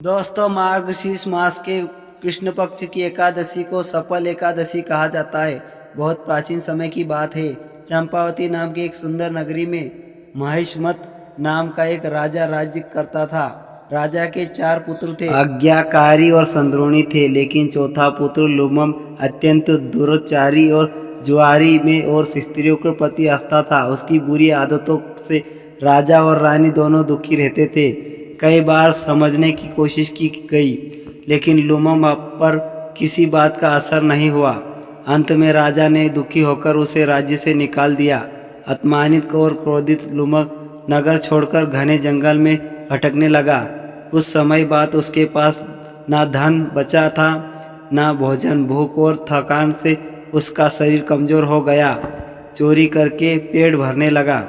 दोस्तों, मार्गशीर्ष मास के कृष्ण पक्ष की एकादशी को सफल एकादशी कहा जाता है। बहुत प्राचीन समय की बात है। चंपावती नाम की एक सुंदर नगरी में महिष्मत नाम का एक राजा राज्य करता था। राजा के 4 पुत्र थे, आज्ञाकारी और संद्रोणी थे, लेकिन चौथा पुत्र लुमम अत्यंत दुराचारी और जुआरी में और स्त्रियों के प्रति आस्था था। उसकी बुरी आदतों से राजा और रानी दोनों दुखी रहते थे। कई बार समझने की कोशिश की गई, लेकिन लुमम पर किसी बात का असर नहीं हुआ। अंत में राजा ने दुखी होकर उसे राज्य से निकाल दिया। अपमानित और क्रोधित लुमम नगर छोड़कर घने जंगल में भटकने लगा। कुछ समय बाद उसके पास ना धन बचा था, ना भोजन। भूख और थकान से उसका शरीर कमजोर हो गया। चोरी करके पेट भरने लगा,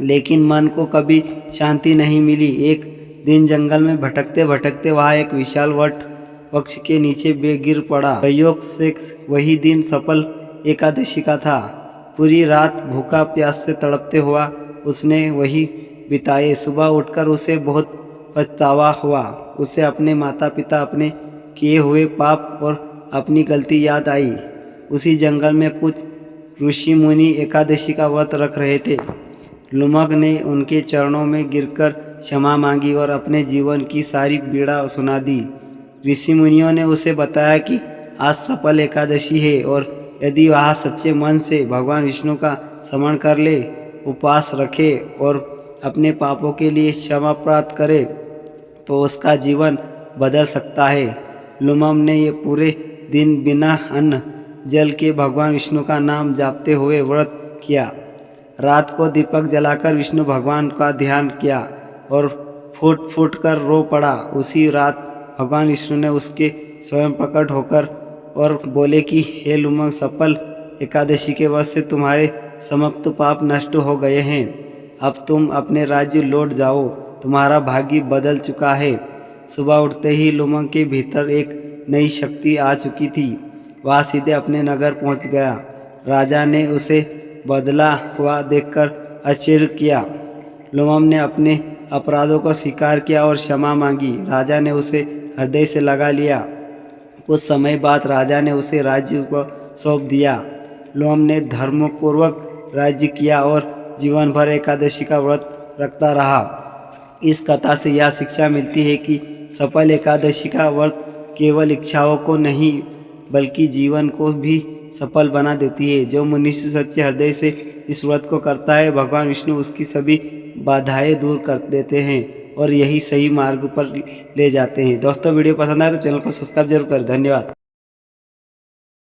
लेकिन मन को कभी शांति नहीं मिली। एक दिन जंगल में भटकते भटकते वहाँ एक विशाल वट वृक्ष के नीचे गिर पड़ा। संयोग से वही दिन सफल एकादशी का था। पूरी रात भूखा प्यास से तड़पते हुआ उसने वही बिताए। सुबह उठकर उसे बहुत पछतावा हुआ। उसे अपने माता पिता, अपने किए हुए पाप और अपनी गलती याद आई। उसी जंगल में कुछ ऋषि मुनि एकादशी का व्रत रख रहे थे। लुमग ने उनके चरणों में गिरकर क्षमा मांगी और अपने जीवन की सारी पीड़ा सुना दी। ऋषि मुनियों ने उसे बताया कि आज सफल एकादशी है और यदि वह सच्चे मन से भगवान विष्णु का स्मरण कर ले, उपवास रखे और अपने पापों के लिए क्षमा प्राप्त करे, तो उसका जीवन बदल सकता है। लुमम ने ये पूरे दिन बिना अन्न जल के भगवान विष्णु का नाम जपते हुए व्रत किया। रात को दीपक जलाकर विष्णु भगवान का ध्यान किया और फूट फूट कर रो पड़ा। उसी रात भगवान विष्णु ने उसके स्वयं प्रकट होकर और बोले कि हे लुमंग, सफल एकादशी के वश से तुम्हारे समस्त पाप नष्ट हो गए हैं। अब तुम अपने राज्य लौट जाओ, तुम्हारा भाग्य बदल चुका है। सुबह उठते ही लुमंग के भीतर एक नई शक्ति आ चुकी थी। वह सीधे अपने नगर पहुंच गया। राजा ने उसे बदला हुआ देखकर आश्चर्य किया। लुमम ने अपने अपराधों को स्वीकार किया और क्षमा मांगी। राजा ने उसे हृदय से लगा लिया। कुछ समय बाद राजा ने उसे राज्य को सौंप दिया। लुमम ने धर्मपूर्वक राज्य किया और जीवन भर एकादशी का व्रत रखता रहा। इस कथा से यह शिक्षा मिलती है कि सफल एकादशी का व्रत केवल इच्छाओं को नहीं बल्कि जीवन को भी सफल बना देती है। जो मनुष्य सच्चे हृदय से इस व्रत को करता है, भगवान विष्णु उसकी सभी बाधाएं दूर कर देते हैं और यही सही मार्ग पर ले जाते हैं। दोस्तों, वीडियो पसंद आए तो चैनल को सब्सक्राइब जरूर करें। धन्यवाद।